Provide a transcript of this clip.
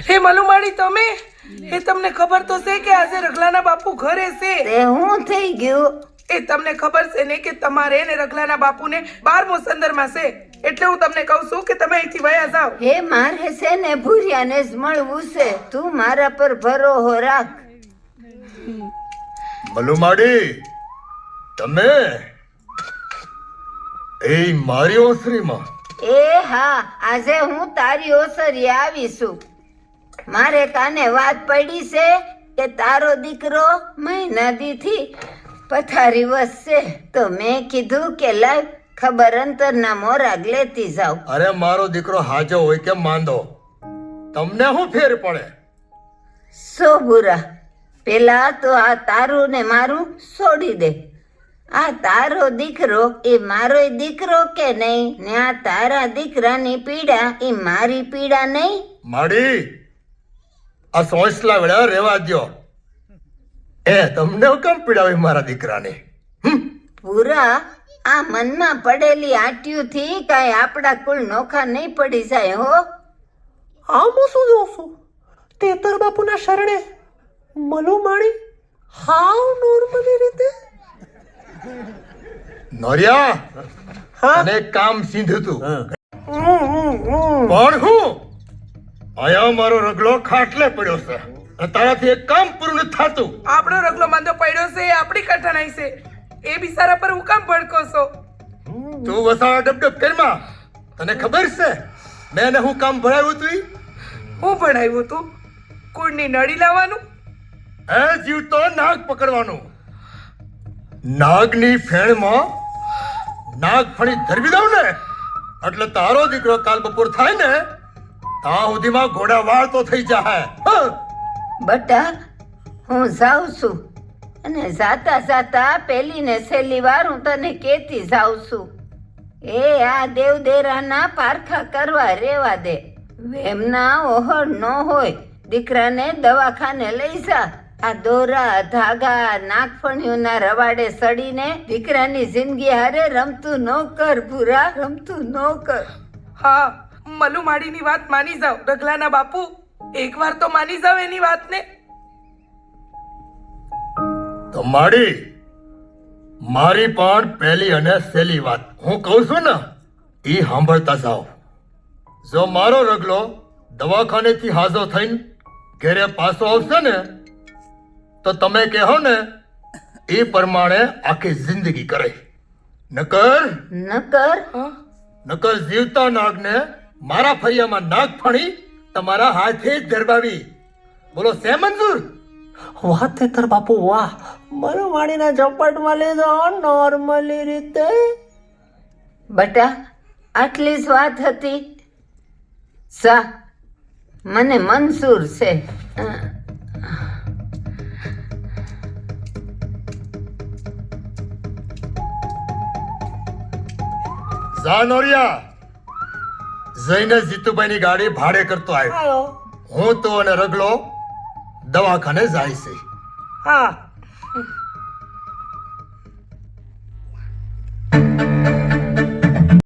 હે મલુમાડી તમે એ તમને ખબર તો છે કે આજે રગલાના બાપુ ઘરે છે? તે હું થઈ ગયું? એ તમને ખબર છે ને કે તમારે ને રગલાના બાપુને 12મો સંદરમાં છે, એટલે હું તમને કહું છું કે તમે અહીંથી વયા જાઓ. હે મારે છે ને ભૂરિયાને જ મળવું છે, તું મારા પર ભરોસો રાખ. મલુમાડી તમે એ મારી ઓસરીમાં એ હા, આજે હું તારી ઓસરી આવીશું. મારે કાને વાત પડી છે કે તારો દીકરો મહિના દીથી પથારી વસશે, તો મેં કીધું કે લાવ ખબર અંતરના મોરાગ લેતી જાવ. અરે મારો દીકરો હાજો હોય કે માંદો, તમને શું ફેર પડે? સો બુરા, પેલા તો આ તારું ને મારું છોડી દે. આ તારો દીકરો એ મારો દીકરો કે નહીં, ને આ તારા દીકરાની પીડા એ મારી પીડા નહીં. માડી આ સોસલા વેળા રેવા દ્યો. એ તમને હું કેમ પીડાવી મારા દીકરાને? પૂરા, આ મનમાં પડેલી આટ્યુંથી કાંઈ આપણા કુલ નોખા નહીં પડી જાય હો. આમ હું શું જોઉં છું? તેતર બાપુના શરણે મલુમાડી હાવ નોર્મલી રીતે. નોરિયા હા? અને કામ સીધું તું પણ હું આયા મારો રગલો ખાટલે પડ્યો છે અને તારાથી એક કામ પૂરું નથી થાતું. આપણો રગલો માંદો પડ્યો છે એ આપણી કઠણાઈ છે, એ બિચારા પર હું કામ ભડકો છો? તું વસાવા ડબડબ કરમાં. તને ખબર છે મેં એને હું કામ ભણાવ્યું તું? હું ભણાવ્યું તું? કુળની નળી લાવવાનું? એ જીવતો નાગ પકડવાનું. નાગની ફેણમાં નાગફણી ધરવી દઉં ને એટલે તારો દીકરો કાલ બપોર થાય ને ત્યાં સુધીમાં ઘોડા વાળ તો થઈ જાય. બટા, હું જાઉં છું, અને જાતા જાતા પેલી ને છેલ્લી વાર હું તને કહેતી જાઉં છું, એ આ દેવદેરાના પારખા કરવા રેવા દે. વેમના ઓહળ ન હોય, દીકરાને દવાખાને લઈ જા. આ દોરા ધાગા નાગફણીઓના રવાડે સડીને દીકરાની જિંદગી હારે રમતું ન કર ભૂરા, રમતું ન કર. હા, મલુમાડીની વાત માની જાઓ રગલાના બાપુ, એકવાર તો માની જાઓ એની વાતને. તો માડી મારી પણ પહેલી અને સહેલી વાત હું કહું છું ને એ સાંભળતા જાઓ. જો મારો રગલો દવાખાનેથી હાજો થઈને ઘેરે પાછો આવશે ને તો તમે કહો ને એ પ્રમાણે આખી જિંદગી કરે. નકર નકર હા? નકર જીવતા નાગને મારા ફરિયામાં નાગ ફણી તમારા હાથે જ ધરબાવી. બોલો સે મંજૂર? વાહ તેતર બાપુ વાહ, મલુમાડીના ઝપટમાં લીધો નોર્મલી રીતે. બટા, આટલી જ વાત હતી. સા મને મંજૂર છે. જા નોરિયા, જઈને જીતુભાઈની ગાડી ભાડે કરતો આવ્યો. હું તો અને રગલો દવાખાને જાય છે. હા